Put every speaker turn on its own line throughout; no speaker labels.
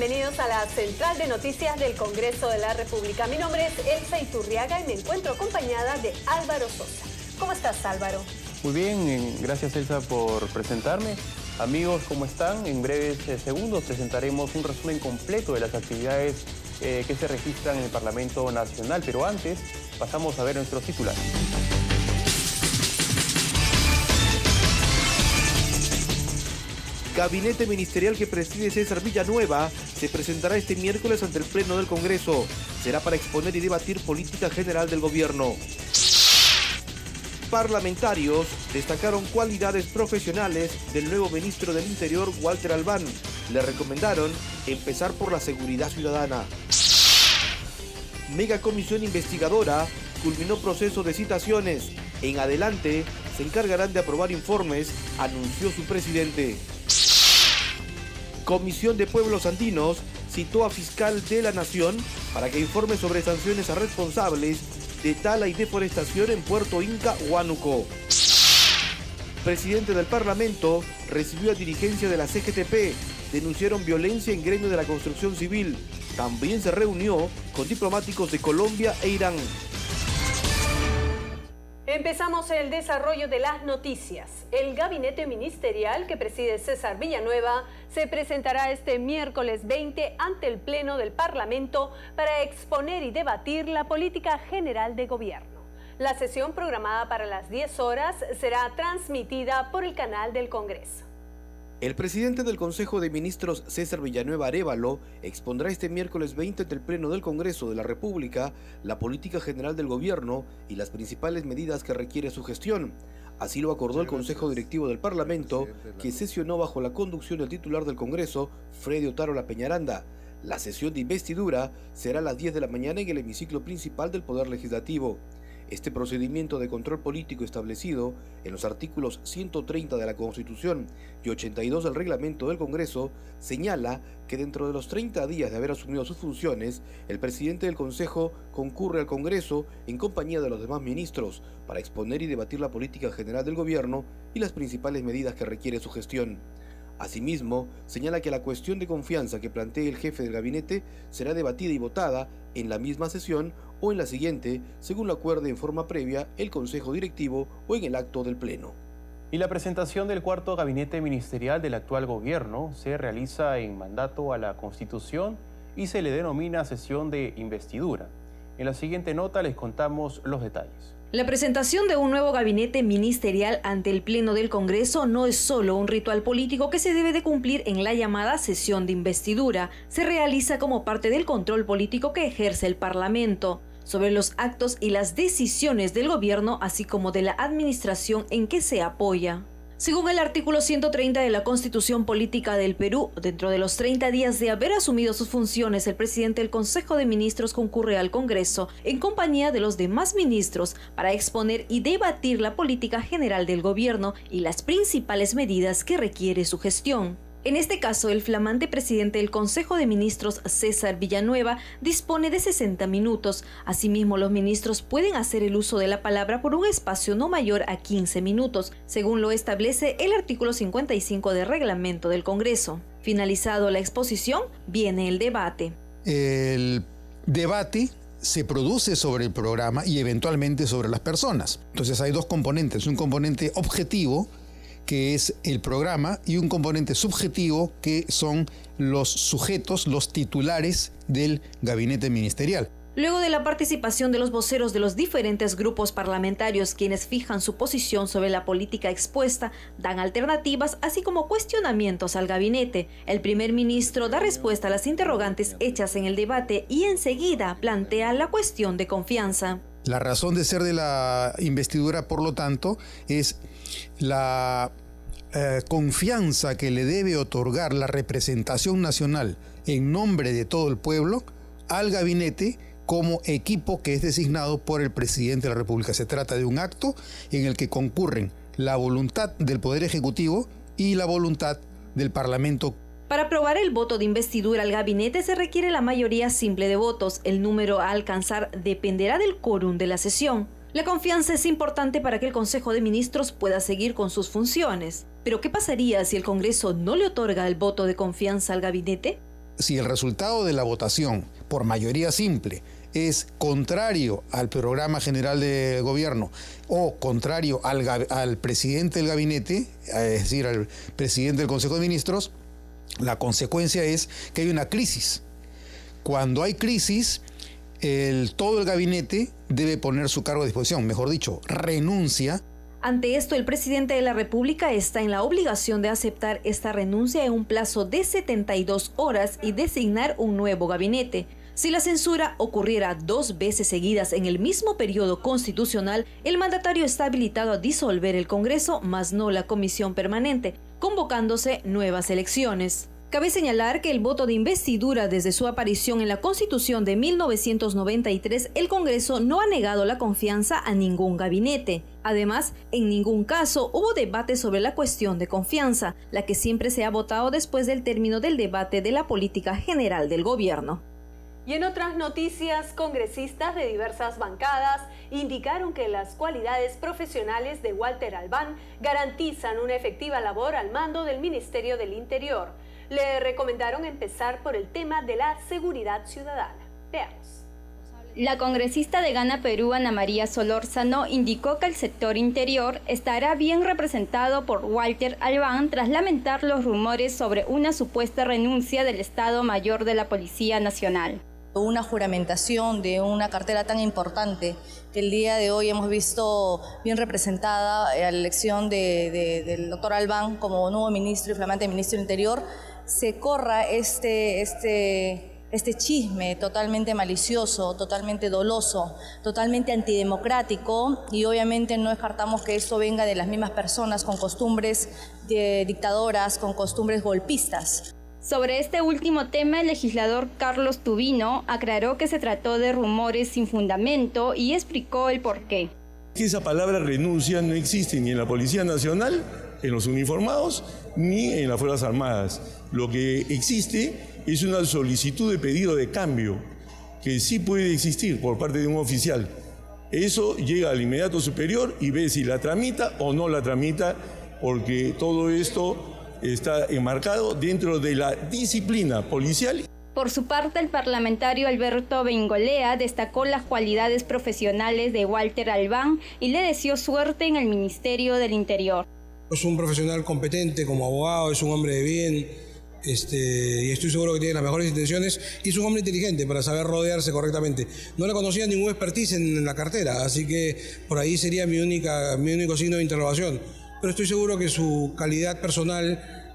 bienvenidos a la Central de Noticias del Congreso de la República. Mi nombre es Elsa Iturriaga y me encuentro acompañada de Álvaro Sosa. ¿Cómo estás, Álvaro?
Muy bien, gracias Elsa por presentarme. Amigos, ¿cómo están? En breves segundos presentaremos un resumen completo de las actividades que se registran en el Parlamento Nacional, pero antes pasamos a ver nuestros titulares.
Gabinete ministerial que preside César Villanueva se presentará este miércoles ante el Pleno del Congreso. Será para exponer y debatir política general del gobierno. Parlamentarios destacaron cualidades profesionales del nuevo ministro del Interior, Walter Albán. Le recomendaron empezar por la seguridad ciudadana. Megacomisión investigadora culminó proceso de citaciones. En adelante se encargarán de aprobar informes, anunció su presidente. Comisión de Pueblos Andinos citó a fiscal de la Nación para que informe sobre sanciones a responsables de tala y deforestación en Puerto Inca, Huánuco. Presidente del Parlamento recibió a dirigencia de la CGTP. Denunciaron violencia en gremio de la construcción civil. También se reunió con diplomáticos de Colombia e Irán.
Empezamos el desarrollo de las noticias. El gabinete ministerial que preside César Villanueva se presentará este miércoles 20 ante el Pleno del Parlamento para exponer y debatir la política general de gobierno. La sesión programada para las 10 horas será transmitida por el canal del Congreso.
El presidente del Consejo de Ministros, César Villanueva Arévalo, expondrá este miércoles 20 ante el Pleno del Congreso de la República la política general del gobierno y las principales medidas que requiere su gestión. Así lo acordó el Consejo Directivo del Parlamento, que sesionó bajo la conducción del titular del Congreso, Freddy Otárola Peñaranda. La sesión de investidura será a las 10 de la mañana en el hemiciclo principal del Poder Legislativo. Este procedimiento de control político establecido en los artículos 130 de la Constitución y 82 del Reglamento del Congreso señala que dentro de los 30 días de haber asumido sus funciones, el presidente del Consejo concurre al Congreso en compañía de los demás ministros para exponer y debatir la política general del gobierno y las principales medidas que requiere su gestión. Asimismo, señala que la cuestión de confianza que plantee el jefe del gabinete será debatida y votada en la misma sesión o en la siguiente, según lo acuerde en forma previa el Consejo Directivo o en el acto del Pleno.
Y la presentación del cuarto gabinete ministerial del actual gobierno se realiza en mandato a la Constitución y se le denomina sesión de investidura. En la siguiente nota les contamos los detalles.
La presentación de un nuevo gabinete ministerial ante el Pleno del Congreso no es solo un ritual político que se debe de cumplir en la llamada sesión de investidura. Se realiza como parte del control político que ejerce el Parlamento sobre los actos y las decisiones del gobierno, así como de la administración en que se apoya. Según el artículo 130 de la Constitución Política del Perú, dentro de los 30 días de haber asumido sus funciones, el presidente del Consejo de Ministros concurre al Congreso en compañía de los demás ministros para exponer y debatir la política general del gobierno y las principales medidas que requiere su gestión. En este caso, el flamante presidente del Consejo de Ministros, César Villanueva, dispone de 60 minutos. Asimismo, los ministros pueden hacer el uso de la palabra por un espacio no mayor a 15 minutos, según lo establece el artículo 55 del Reglamento del Congreso. Finalizado la exposición, viene el debate.
El debate se produce sobre el programa y eventualmente sobre las personas. Entonces hay dos componentes, un componente objetivo, que es el programa, y un componente subjetivo, que son los sujetos, los titulares del gabinete ministerial.
Luego de la participación de los voceros de los diferentes grupos parlamentarios, quienes fijan su posición sobre la política expuesta, dan alternativas, así como cuestionamientos al gabinete. El primer ministro da respuesta a las interrogantes hechas en el debate y enseguida plantea la cuestión de confianza.
La razón de ser de la investidura, por lo tanto, es la confianza que le debe otorgar la representación nacional en nombre de todo el pueblo al gabinete como equipo que es designado por el presidente de la República. Se trata de un acto en el que concurren la voluntad del Poder Ejecutivo y la voluntad del Parlamento.
Para aprobar el voto de investidura al gabinete se requiere la mayoría simple de votos. El número a alcanzar dependerá del quórum de la sesión. La confianza es importante para que el Consejo de Ministros pueda seguir con sus funciones. Pero ¿qué pasaría si el Congreso no le otorga el voto de confianza al gabinete?
si el resultado de la votación por mayoría simple es contrario al programa general de gobierno o contrario al presidente del gabinete, es decir, al presidente del Consejo de Ministros, la consecuencia es que hay una crisis. Cuando hay crisis, todo el gabinete debe poner su cargo a disposición, mejor dicho, renuncia.
Ante esto, el presidente de la República está en la obligación de aceptar esta renuncia en un plazo de 72 horas y designar un nuevo gabinete. Si la censura ocurriera 2 veces seguidas en el mismo periodo constitucional, el mandatario está habilitado a disolver el Congreso, mas no la Comisión Permanente, convocándose nuevas elecciones. Cabe señalar que el voto de investidura desde su aparición en la Constitución de 1993, el Congreso no ha negado la confianza a ningún gabinete. Además, en ningún caso hubo debate sobre la cuestión de confianza, la que siempre se ha votado después del término del debate de la política general del gobierno.
Y en otras noticias, congresistas de diversas bancadas indicaron que las cualidades profesionales de Walter Albán garantizan una efectiva labor al mando del Ministerio del Interior. Le recomendaron empezar por el tema de la seguridad ciudadana. Veamos.
La congresista de Gana Perú, Ana María Solórzano, indicó que el sector interior estará bien representado por Walter Albán tras lamentar los rumores sobre una supuesta renuncia del Estado Mayor de la Policía Nacional.
Una juramentación de una cartera tan importante que el día de hoy hemos visto bien representada a la elección del doctor Albán como nuevo ministro y flamante ministro del Interior, se corra este chisme totalmente malicioso, totalmente doloso, totalmente antidemocrático, y obviamente no descartamos que esto venga de las mismas personas con costumbres dictadoras, con costumbres golpistas.
Sobre este último tema, el legislador Carlos Tubino aclaró que se trató de rumores sin fundamento y explicó el porqué.
Esa palabra renuncia no existe ni en la Policía Nacional, en los uniformados, ni en las Fuerzas Armadas. Lo que existe es una solicitud de pedido de cambio, que sí puede existir por parte de un oficial. Eso llega al inmediato superior y ve si la tramita o no la tramita, porque todo esto está enmarcado dentro de la disciplina policial.
Por su parte, el parlamentario Alberto Bengolea destacó las cualidades profesionales de Walter Albán y le deseó suerte en el Ministerio del Interior.
Es un profesional competente como abogado, es un hombre de bien, y estoy seguro que tiene las mejores intenciones, y es un hombre inteligente para saber rodearse correctamente. No le conocía ningún expertise en la cartera, así que por ahí sería mi único signo de interrogación. Pero estoy seguro que su calidad personal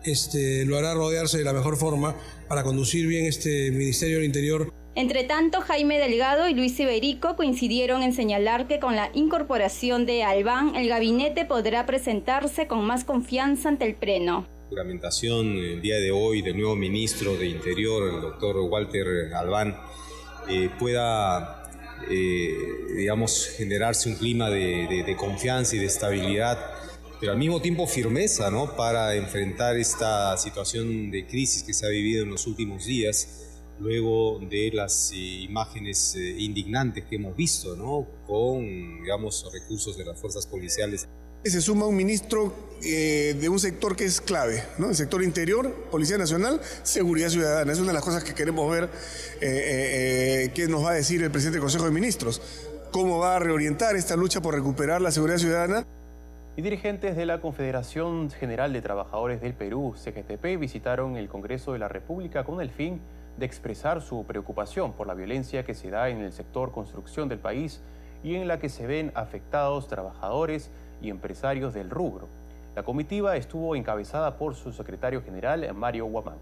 lo hará rodearse de la mejor forma para conducir bien este Ministerio del Interior.
Entre tanto, Jaime Delgado y Luis Iberico coincidieron en señalar que con la incorporación de Albán, el gabinete podrá presentarse con más confianza ante el Pleno.
La juramentación el día de hoy del nuevo ministro de Interior, el doctor Walter Albán, pueda generarse un clima de confianza y de estabilidad, pero al mismo tiempo firmeza, ¿no?, para enfrentar esta situación de crisis que se ha vivido en los últimos días, luego de las imágenes indignantes que hemos visto, ¿no?, con, recursos de las fuerzas policiales.
Se suma un ministro de un sector que es clave, ¿no?, el sector interior, Policía Nacional, Seguridad Ciudadana. Es una de las cosas que queremos ver qué nos va a decir el presidente del Consejo de Ministros, cómo va a reorientar esta lucha por recuperar la seguridad ciudadana.
Y dirigentes de la Confederación General de Trabajadores del Perú, CGTP, visitaron el Congreso de la República con el fin de expresar su preocupación por la violencia que se da en el sector construcción del país y en la que se ven afectados trabajadores y empresarios del rubro. La comitiva estuvo encabezada por su secretario general, Mario Guamán.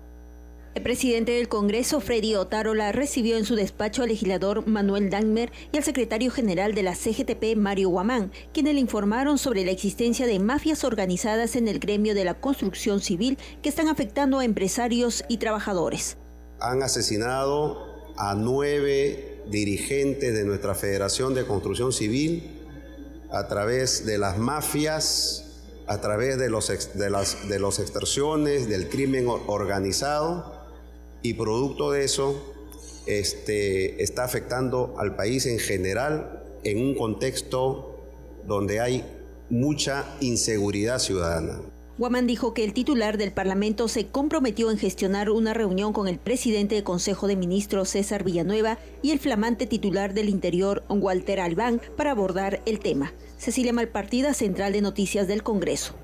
El presidente del Congreso, Freddy Otárola, recibió en su despacho al legislador Manuel Dangmer y al secretario general de la CGTP, Mario Guamán, quienes le informaron sobre la existencia de mafias organizadas en el gremio de la construcción civil que están afectando a empresarios y trabajadores.
Han asesinado a 9 dirigentes de nuestra Federación de Construcción Civil a través de las mafias, a través de los extorsiones, del crimen organizado. Y producto de eso, está afectando al país en general en un contexto donde hay mucha inseguridad ciudadana.
Guamán dijo que el titular del Parlamento se comprometió en gestionar una reunión con el presidente del Consejo de Ministros, César Villanueva, y el flamante titular del Interior, Walter Albán, para abordar el tema. Cecilia Malpartida, Central de Noticias del Congreso.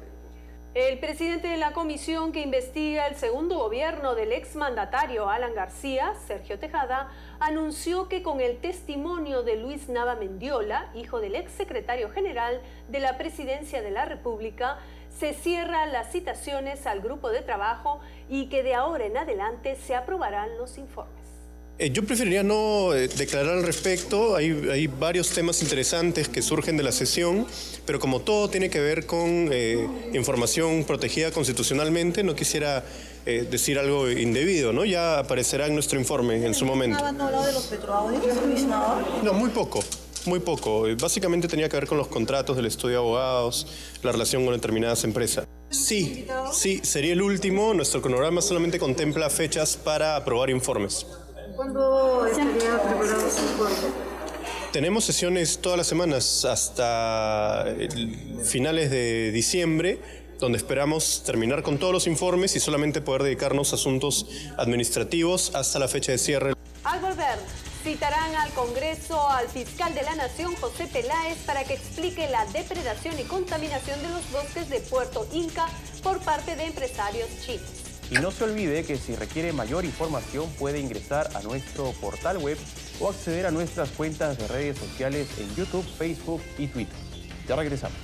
El presidente de la comisión que investiga el segundo gobierno del exmandatario Alan García, Sergio Tejada, anunció que con el testimonio de Luis Nava Mendiola, hijo del exsecretario general de la Presidencia de la República, se cierran las citaciones al grupo de trabajo y que de ahora en adelante se aprobarán los informes.
Yo preferiría no declarar al respecto. Hay varios temas interesantes que surgen de la sesión, pero como todo tiene que ver con información protegida constitucionalmente, no quisiera decir algo indebido, ¿no? Ya aparecerá en nuestro informe en su momento.
¿No han hablado de los petroaudios, Luis Nava?
No, muy poco. Muy poco. Básicamente tenía que ver con los contratos del estudio de abogados, la relación con determinadas empresas. Sí, sería el último. Nuestro cronograma solamente contempla fechas para aprobar informes.
¿Cuándo estaría preparado su informe?
Tenemos sesiones todas las semanas hasta finales de diciembre, donde esperamos terminar con todos los informes y solamente poder dedicarnos a asuntos administrativos hasta la fecha de cierre.
Al volver, citarán al Congreso al fiscal de la Nación, José Peláez, para que explique la depredación y contaminación de los bosques de Puerto Inca por parte de empresarios chinos.
Y no se olvide que si requiere mayor información puede ingresar a nuestro portal web o acceder a nuestras cuentas de redes sociales en YouTube, Facebook y Twitter. Ya regresamos.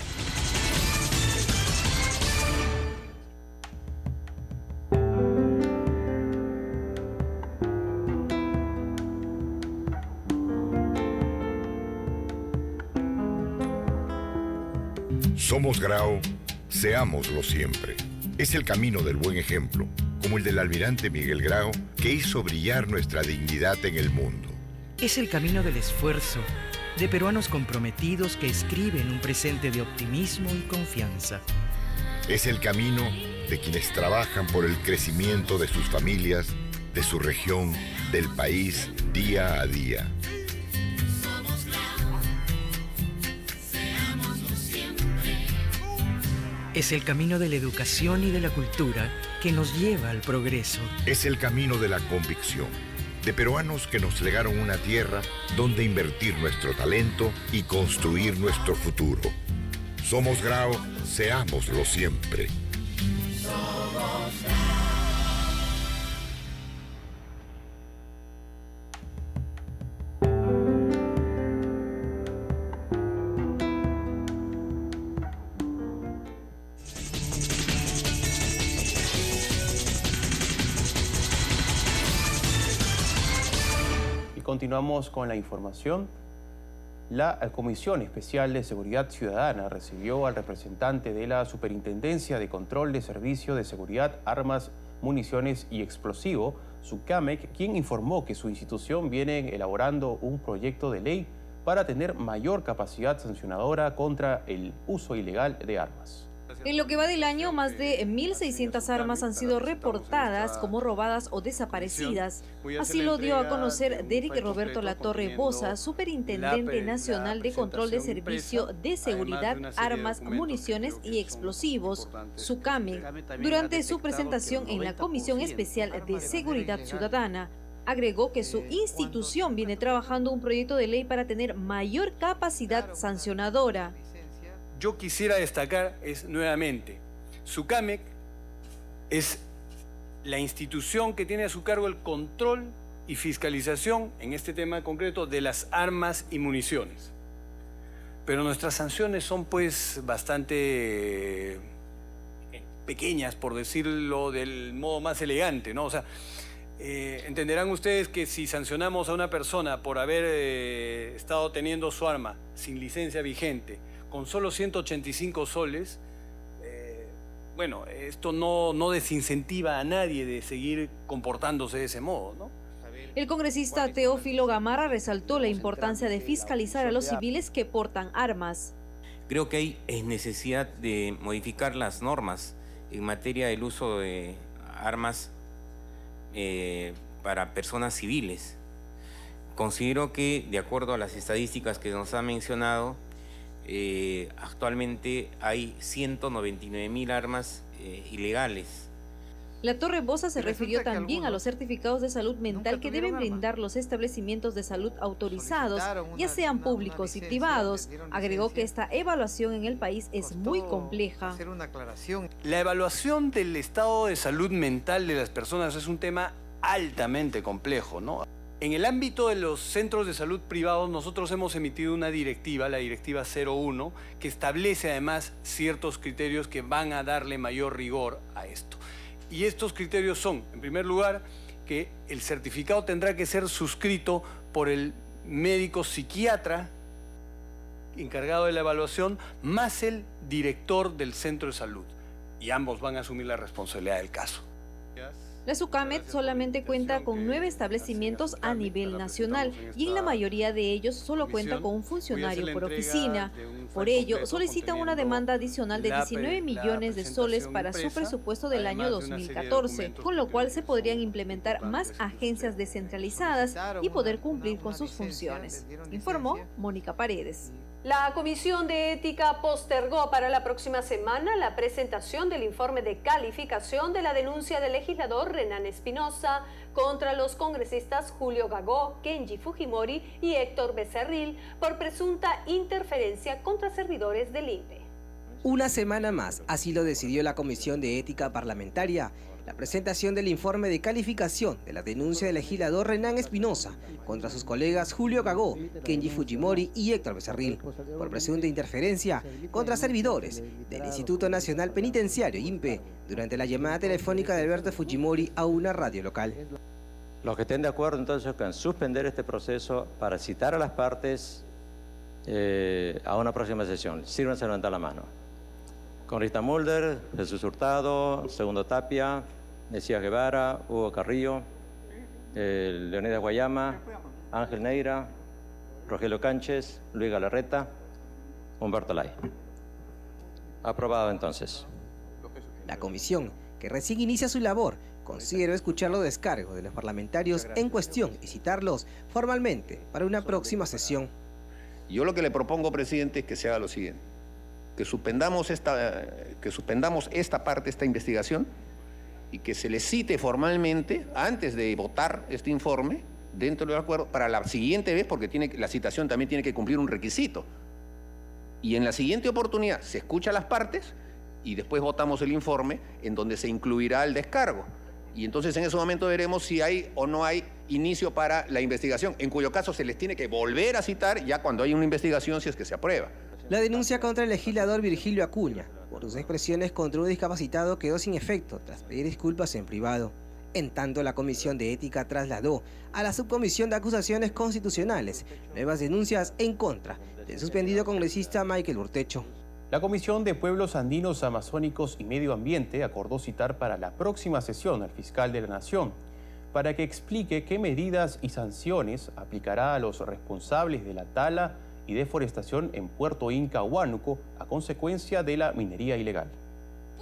Somos Grau, seámoslo siempre. Es el camino del buen ejemplo, como el del almirante Miguel Grau, que hizo brillar nuestra dignidad en el mundo.
Es el camino del esfuerzo, de peruanos comprometidos que escriben un presente de optimismo y confianza.
Es el camino de quienes trabajan por el crecimiento de sus familias, de su región, del país, día a día.
Es el camino de la educación y de la cultura que nos lleva al progreso.
Es el camino de la convicción, de peruanos que nos legaron una tierra donde invertir nuestro talento y construir nuestro futuro. Somos Grau, seámoslo siempre.
Continuamos con la información. La Comisión Especial de Seguridad Ciudadana recibió al representante de la Superintendencia de Control de Servicio de Seguridad, Armas, Municiones y Explosivo, SUCAMEC, quien informó que su institución viene elaborando un proyecto de ley para tener mayor capacidad sancionadora contra el uso ilegal de armas.
En lo que va del año, más de 1.600 armas han sido reportadas como robadas o desaparecidas. Así lo dio a conocer Derek Roberto Latorre Boza, Superintendente Nacional de Control de Servicio de Seguridad, Armas, Municiones y Explosivos, SUCAMEC, durante su presentación en la Comisión Especial de Seguridad Ciudadana. Agregó que su institución viene trabajando un proyecto de ley para tener mayor capacidad sancionadora.
Yo quisiera destacar nuevamente, SUCAMEC es la institución que tiene a su cargo el control y fiscalización, en este tema concreto, de las armas y municiones. Pero nuestras sanciones son pues bastante pequeñas, por decirlo del modo más elegante, ¿no? O sea, entenderán ustedes que si sancionamos a una persona por haber estado teniendo su arma sin licencia vigente, con solo 185 soles, bueno, esto no desincentiva a nadie de seguir comportándose de ese modo, ¿no?
El congresista Teófilo Gamarra resaltó la importancia de fiscalizar a los civiles que portan armas.
Creo que hay necesidad de modificar las normas en materia del uso de armas para personas civiles. Considero que, de acuerdo a las estadísticas que nos ha mencionado, Actualmente hay 199.000 armas ilegales.
La Torre Bosa se refirió también a los certificados de salud mental que deben brindar los establecimientos de salud autorizados, ya sean públicos y privados. Agregó que esta evaluación en el país es muy compleja.
La evaluación del estado de salud mental de las personas es un tema altamente complejo, ¿no? En el ámbito de los centros de salud privados, nosotros hemos emitido una directiva, la Directiva 01, que establece además ciertos criterios que van a darle mayor rigor a esto. Y estos criterios son, en primer lugar, que el certificado tendrá que ser suscrito por el médico psiquiatra encargado de la evaluación, más el director del centro de salud. Y ambos van a asumir la responsabilidad del caso.
La SUCAMED solamente cuenta con 9 establecimientos a nivel nacional y en la mayoría de ellos solo cuenta con un funcionario por oficina. Por ello, solicitan una demanda adicional de 19 millones de soles para su presupuesto del año 2014, con lo cual se podrían implementar más agencias descentralizadas y poder cumplir con sus funciones, informó Mónica Paredes.
La Comisión de Ética postergó para la próxima semana la presentación del informe de calificación de la denuncia del legislador Renan Espinosa contra los congresistas Julio Gagó, Kenji Fujimori y Héctor Becerril por presunta interferencia contra servidores del INPE.
Una semana más, así lo decidió la Comisión de Ética Parlamentaria, la presentación del informe de calificación de la denuncia del legislador Renan Espinosa contra sus colegas Julio Gagó, Kenji Fujimori y Héctor Becerril por presunta interferencia contra servidores del Instituto Nacional Penitenciario INPE durante la llamada telefónica de Alberto Fujimori a una radio local.
Los que estén de acuerdo entonces con suspender este proceso para citar a las partes a una próxima sesión. Sírvanse a levantar la mano. Con Rita Mulder, Jesús Hurtado, Segundo Tapia, Mesías Guevara, Hugo Carrillo, Leonidas Guayama, Ángel Neira, Rogelio Cánchez, Luis Galarreta, Humberto Lay. Aprobado entonces.
La comisión, que recién inicia su labor, consideró escuchar los descargos de los parlamentarios en cuestión y citarlos formalmente para una próxima sesión.
Yo lo que le propongo, presidente, es que se haga lo siguiente. Que suspendamos esta parte, esta investigación, y que se le cite formalmente, antes de votar este informe, dentro del acuerdo, para la siguiente vez, porque la citación también tiene que cumplir un requisito. Y en la siguiente oportunidad se escucha a las partes y después votamos el informe en donde se incluirá el descargo. Y entonces en ese momento veremos si hay o no hay inicio para la investigación, en cuyo caso se les tiene que volver a citar ya cuando hay una investigación, si es que se aprueba.
La denuncia contra el legislador Virgilio Acuña por sus expresiones contra un discapacitado quedó sin efecto tras pedir disculpas en privado. En tanto, la Comisión de Ética trasladó a la Subcomisión de Acusaciones Constitucionales nuevas denuncias en contra del suspendido congresista Michael Urtecho.
La Comisión de Pueblos Andinos, Amazónicos y Medio Ambiente acordó citar para la próxima sesión al fiscal de la Nación para que explique qué medidas y sanciones aplicará a los responsables de la tala y deforestación en Puerto Inca, Huánuco, a consecuencia de la minería ilegal.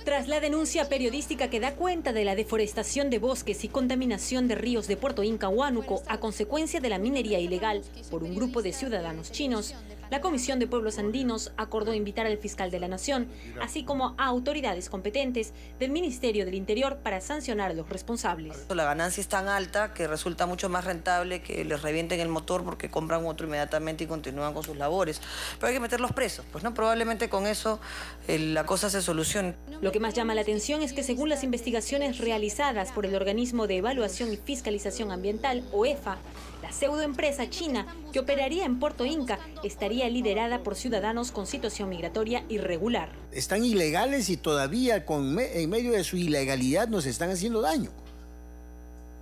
Tras la denuncia periodística que da cuenta de la deforestación de bosques y contaminación de ríos de Puerto Inca, Huánuco, a consecuencia de la minería ilegal por un grupo de ciudadanos chinos, la Comisión de Pueblos Andinos acordó invitar al fiscal de la Nación, así como a autoridades competentes del Ministerio del Interior para sancionar a los responsables.
La ganancia es tan alta que resulta mucho más rentable que les revienten el motor porque compran otro inmediatamente y continúan con sus labores. Pero hay que meterlos presos, pues no, probablemente con eso la cosa se solucione.
Lo que más llama la atención es que según las investigaciones realizadas por el Organismo de Evaluación y Fiscalización Ambiental, OEFA, la pseudoempresa china que operaría en Puerto Inca estaría liderada por ciudadanos con situación migratoria irregular.
Están ilegales y todavía en medio de su ilegalidad nos están haciendo daño.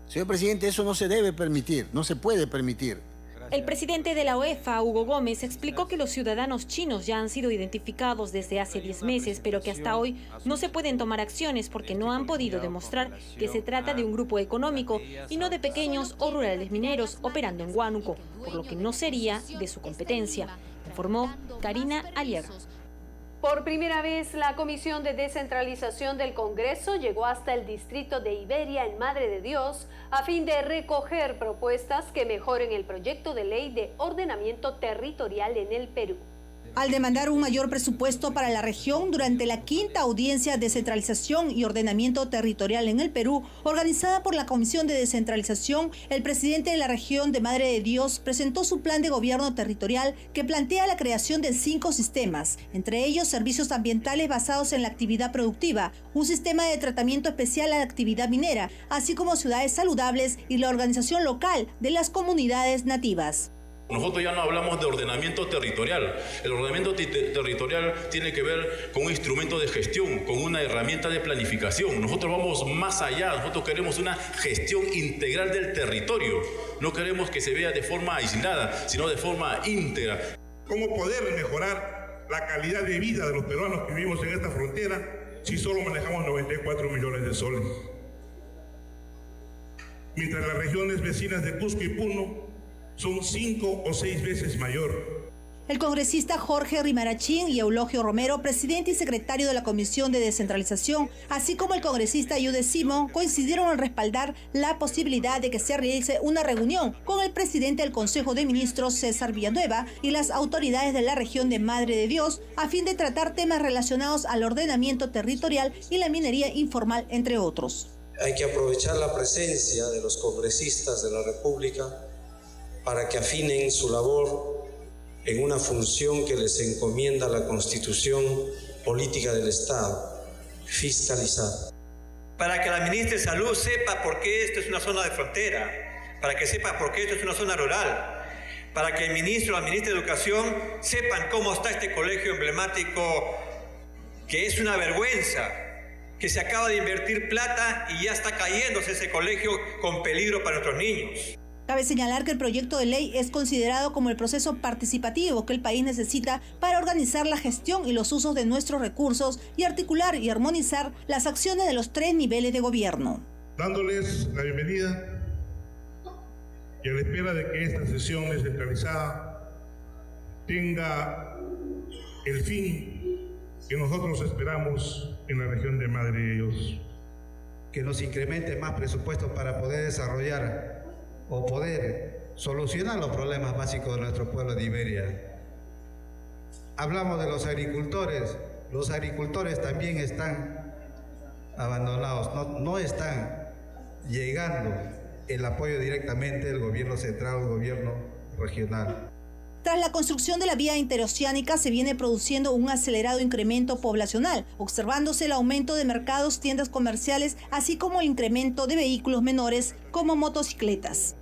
Señor presidente, eso no se debe permitir, no se puede permitir.
El presidente de la OEFA, Hugo Gómez, explicó que los ciudadanos chinos ya han sido identificados desde hace 10 meses, pero que hasta hoy no se pueden tomar acciones porque no han podido demostrar que se trata de un grupo económico y no de pequeños o rurales mineros operando en Huánuco, por lo que no sería de su competencia, informó Karina Aliaga.
Por primera vez, la Comisión de Descentralización del Congreso llegó hasta el distrito de Iberia en Madre de Dios a fin de recoger propuestas que mejoren el proyecto de ley de ordenamiento territorial en el Perú.
al demandar un mayor presupuesto para la región durante la 5ª audiencia de Descentralización y Ordenamiento Territorial en el Perú, organizada por la Comisión de Descentralización, el presidente de la región de Madre de Dios presentó su plan de gobierno territorial que plantea la creación de 5 sistemas, entre ellos servicios ambientales basados en la actividad productiva, un sistema de tratamiento especial a la actividad minera, así como ciudades saludables y la organización local de las comunidades nativas.
Nosotros ya no hablamos de ordenamiento territorial. El ordenamiento territorial tiene que ver con un instrumento de gestión, con una herramienta de planificación. Nosotros vamos más allá, nosotros queremos una gestión integral del territorio. No queremos que se vea de forma aislada, sino de forma íntegra.
¿Cómo poder mejorar la calidad de vida de los peruanos que vivimos en esta frontera si solo manejamos 94 millones de soles? Mientras las regiones vecinas de Cusco y Puno son 5 o 6 veces mayor.
El congresista Jorge Rimarachín y Eulogio Romero, presidente y secretario de la Comisión de Descentralización, así como el congresista Yude Simón, coincidieron en respaldar la posibilidad de que se realice una reunión con el presidente del Consejo de Ministros, César Villanueva, y las autoridades de la región de Madre de Dios, a fin de tratar temas relacionados al ordenamiento territorial y la minería informal, entre otros.
Hay que aprovechar la presencia de los congresistas de la República para que afinen su labor en una función que les encomienda la Constitución Política del Estado, fiscalizar.
Para que la ministra de Salud sepa por qué esto es una zona de frontera, para que sepa por qué esto es una zona rural, para que el ministro o la ministra de Educación sepan cómo está este colegio emblemático, que es una vergüenza, que se acaba de invertir plata y ya está cayéndose ese colegio con peligro para nuestros niños.
Cabe señalar que el proyecto de ley es considerado como el proceso participativo que el país necesita para organizar la gestión y los usos de nuestros recursos y articular y armonizar las acciones de los 3 niveles de gobierno.
Dándoles la bienvenida y a la espera de que esta sesión descentralizada tenga el fin que nosotros esperamos en la región de Madre de Dios.
Que nos incremente más presupuestos para poder desarrollar o poder solucionar los problemas básicos de nuestro pueblo de Iberia. Hablamos de los agricultores también están abandonados, no están llegando el apoyo directamente del gobierno central o gobierno regional.
Tras la construcción de la vía interoceánica se viene produciendo un acelerado incremento poblacional, observándose el aumento de mercados, tiendas comerciales, así como el incremento de vehículos menores como motocicletas.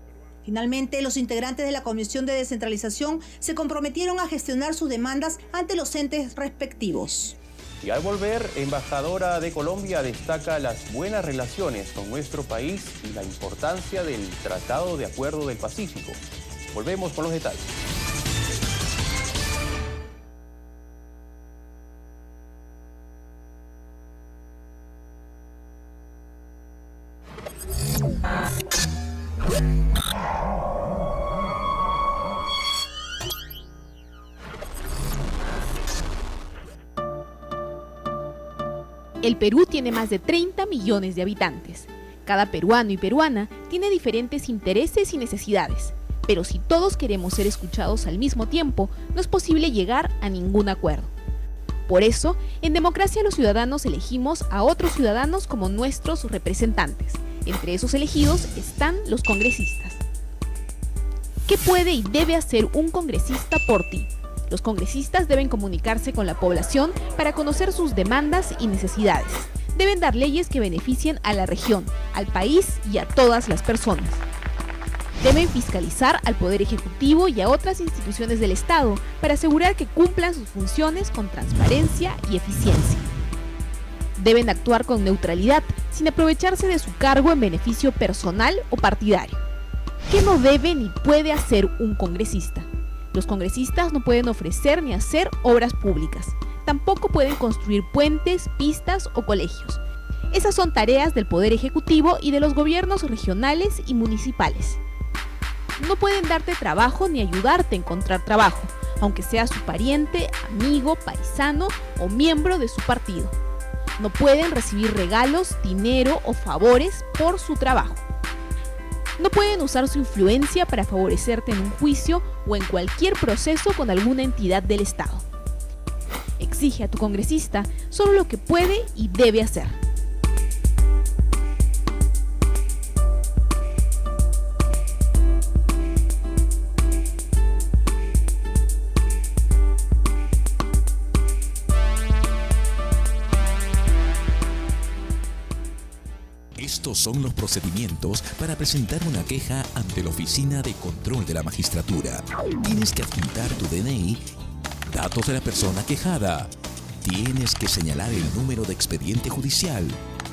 Finalmente, los integrantes de la Comisión de Descentralización se comprometieron a gestionar sus demandas ante los entes respectivos.
Y al volver, embajadora de Colombia destaca las buenas relaciones con nuestro país y la importancia del Tratado de Acuerdo del Pacífico. Volvemos con los detalles.
El Perú tiene más de 30 millones de habitantes. Cada peruano y peruana tiene diferentes intereses y necesidades, pero si todos queremos ser escuchados al mismo tiempo, no es posible llegar a ningún acuerdo. Por eso, en democracia los ciudadanos elegimos a otros ciudadanos como nuestros representantes. Entre esos elegidos están los congresistas. ¿Qué puede y debe hacer un congresista por ti? Los congresistas deben comunicarse con la población para conocer sus demandas y necesidades. Deben dar leyes que beneficien a la región, al país y a todas las personas. Deben fiscalizar al Poder Ejecutivo y a otras instituciones del Estado para asegurar que cumplan sus funciones con transparencia y eficiencia. Deben actuar con neutralidad, sin aprovecharse de su cargo en beneficio personal o partidario. ¿Qué no debe ni puede hacer un congresista? Los congresistas no pueden ofrecer ni hacer obras públicas. Tampoco pueden construir puentes, pistas o colegios. Esas son tareas del Poder Ejecutivo y de los gobiernos regionales y municipales. No pueden darte trabajo ni ayudarte a encontrar trabajo, aunque sea su pariente, amigo, paisano o miembro de su partido. No pueden recibir regalos, dinero o favores por su trabajo. No pueden usar su influencia para favorecerte en un juicio o en cualquier proceso con alguna entidad del Estado. exige a tu congresista solo lo que puede y debe hacer.
Estos son los procedimientos para presentar una queja ante la Oficina de Control de la Magistratura. Tienes que adjuntar tu DNI, datos de la persona quejada. Tienes que señalar el número de expediente judicial,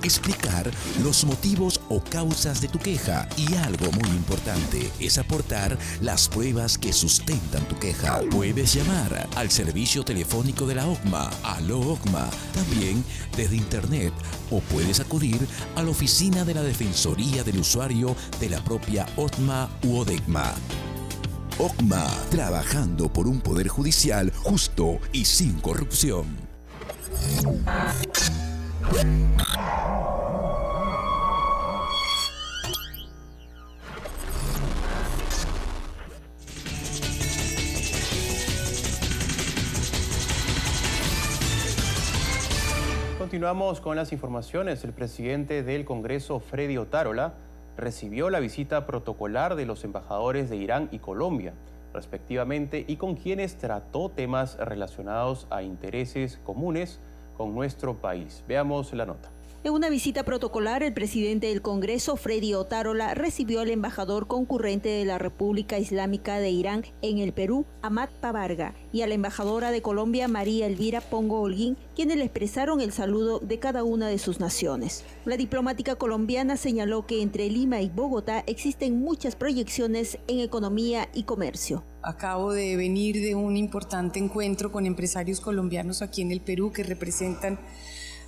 explicar los motivos o causas de tu queja y algo muy importante es aportar las pruebas que sustentan tu queja. Puedes llamar al servicio telefónico de la OCMA, Aló OCMA, también desde internet, o puedes acudir a la oficina de la Defensoría del Usuario de la propia OCMA u ODECMA. OCMA, trabajando por un poder judicial justo y sin corrupción.
Continuamos con las informaciones. El presidente del Congreso, Freddy Otárola, recibió la visita protocolar de los embajadores de Irán y Colombia, respectivamente, y con quienes trató temas relacionados a intereses comunes con nuestro país. Veamos la nota.
En una visita protocolar, el presidente del Congreso, Freddy Otárola, recibió al embajador concurrente de la República Islámica de Irán en el Perú, Ahmad Pavarga, y a la embajadora de Colombia, María Elvira Pongo Holguín, quienes le expresaron el saludo de cada una de sus naciones. La diplomática colombiana señaló que entre Lima y Bogotá existen muchas proyecciones en economía y comercio.
Acabo de venir de un importante encuentro con empresarios colombianos aquí en el Perú que representan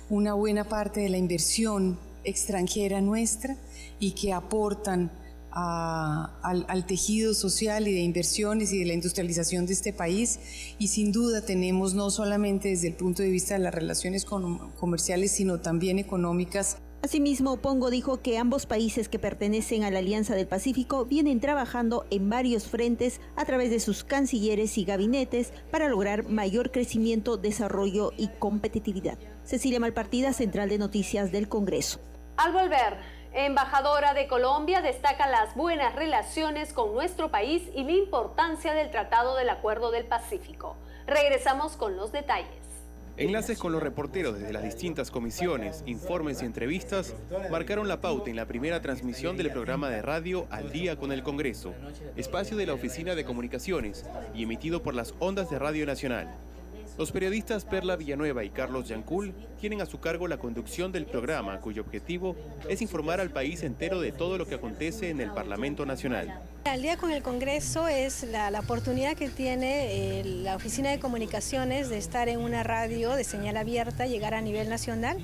una buena parte de la inversión extranjera nuestra y que aportan al tejido social y de inversiones y de la industrialización de este país, y sin duda tenemos no solamente desde el punto de vista de las relaciones comerciales sino también económicas.
Asimismo, Pongo dijo que ambos países que pertenecen a la Alianza del Pacífico vienen trabajando en varios frentes a través de sus cancilleres y gabinetes para lograr mayor crecimiento, desarrollo y competitividad. Cecilia Malpartida, Central de Noticias del Congreso.
Al volver, embajadora de Colombia destaca las buenas relaciones con nuestro país y la importancia del Tratado del Acuerdo del Pacífico. Regresamos con los detalles.
Enlaces con los reporteros desde las distintas comisiones, informes y entrevistas marcaron la pauta en la primera transmisión del programa de radio Al Día con el Congreso, espacio de la Oficina de Comunicaciones y emitido por las ondas de Radio Nacional. Los periodistas Perla Villanueva y Carlos Yancul tienen a su cargo la conducción del programa, cuyo objetivo es informar al país entero de todo lo que acontece en el Parlamento Nacional.
Al Día con el Congreso es la oportunidad que tiene la Oficina de Comunicaciones de estar en una radio de señal abierta, llegar a nivel nacional.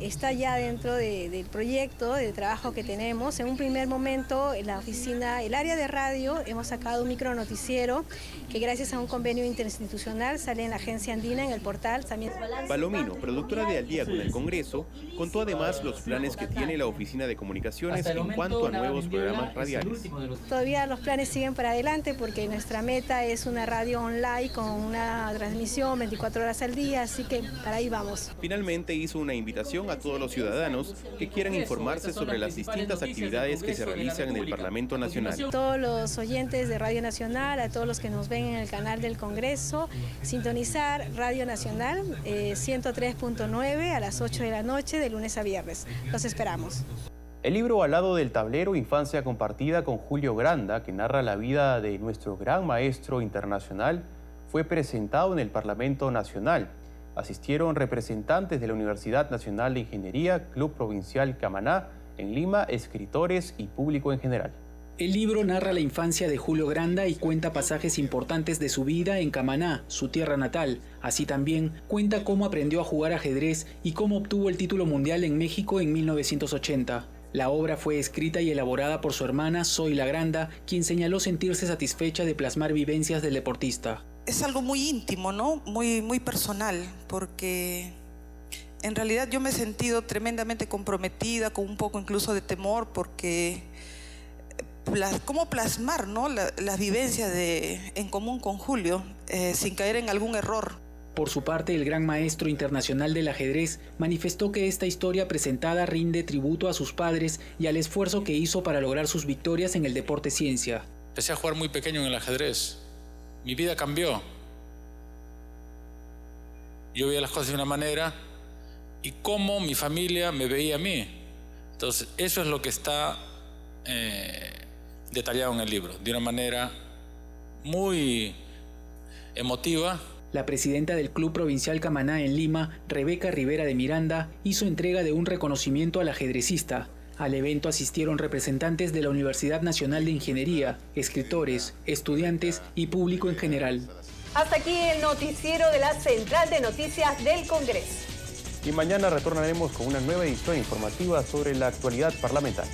Está ya dentro del proyecto de trabajo que tenemos. En un primer momento, la oficina, el área de radio, hemos sacado un micronoticiero que gracias a un convenio interinstitucional sale en la Agencia Andina, en el portal. También.
Palomino, productora de Al Día con el Congreso, contó además los planes que tiene la Oficina de Comunicaciones en cuanto a nuevos programas radiales.
Todavía los planes siguen para adelante porque nuestra meta es una radio online con una transmisión 24 horas al día, así que para ahí vamos.
Finalmente hizo una invitación a todos los ciudadanos que quieran informarse sobre las distintas actividades que se realizan en el Parlamento Nacional.
A todos los oyentes de Radio Nacional, a todos los que nos ven en el canal del Congreso, sintonizar Radio Nacional 103.9 a las 8 de la noche de lunes a viernes. Los esperamos.
El libro Al lado del tablero, Infancia compartida con Julio Granda, que narra la vida de nuestro gran maestro internacional, fue presentado en el Parlamento Nacional. Asistieron representantes de la Universidad Nacional de Ingeniería, Club Provincial Camaná, en Lima, escritores y público en general.
El libro narra la infancia de Julio Granda y cuenta pasajes importantes de su vida en Camaná, su tierra natal. Así también cuenta cómo aprendió a jugar ajedrez y cómo obtuvo el título mundial en México en 1980. La obra fue escrita y elaborada por su hermana Zoila Granda, quien señaló sentirse satisfecha de plasmar vivencias del deportista.
Es algo muy íntimo, ¿no? Muy personal, porque en realidad yo me he sentido tremendamente comprometida, con un poco incluso de temor, porque cómo plasmar, ¿no? las vivencias en común con Julio, sin caer en algún error.
Por su parte, el gran maestro internacional del ajedrez manifestó que esta historia presentada rinde tributo a sus padres y al esfuerzo que hizo para lograr sus victorias en el deporte ciencia.
Empecé a jugar muy pequeño en el ajedrez. Mi vida cambió. Yo veía las cosas de una manera y cómo mi familia me veía a mí. Entonces, eso es lo que está detallado en el libro, de una manera muy emotiva.
La presidenta del Club Provincial Camaná en Lima, Rebeca Rivera de Miranda, hizo entrega de un reconocimiento al ajedrecista. Al evento asistieron representantes de la Universidad Nacional de Ingeniería, escritores, estudiantes y público en general.
Hasta aquí el noticiero de la Central de Noticias del Congreso.
Y mañana retornaremos con una nueva edición informativa sobre la actualidad parlamentaria.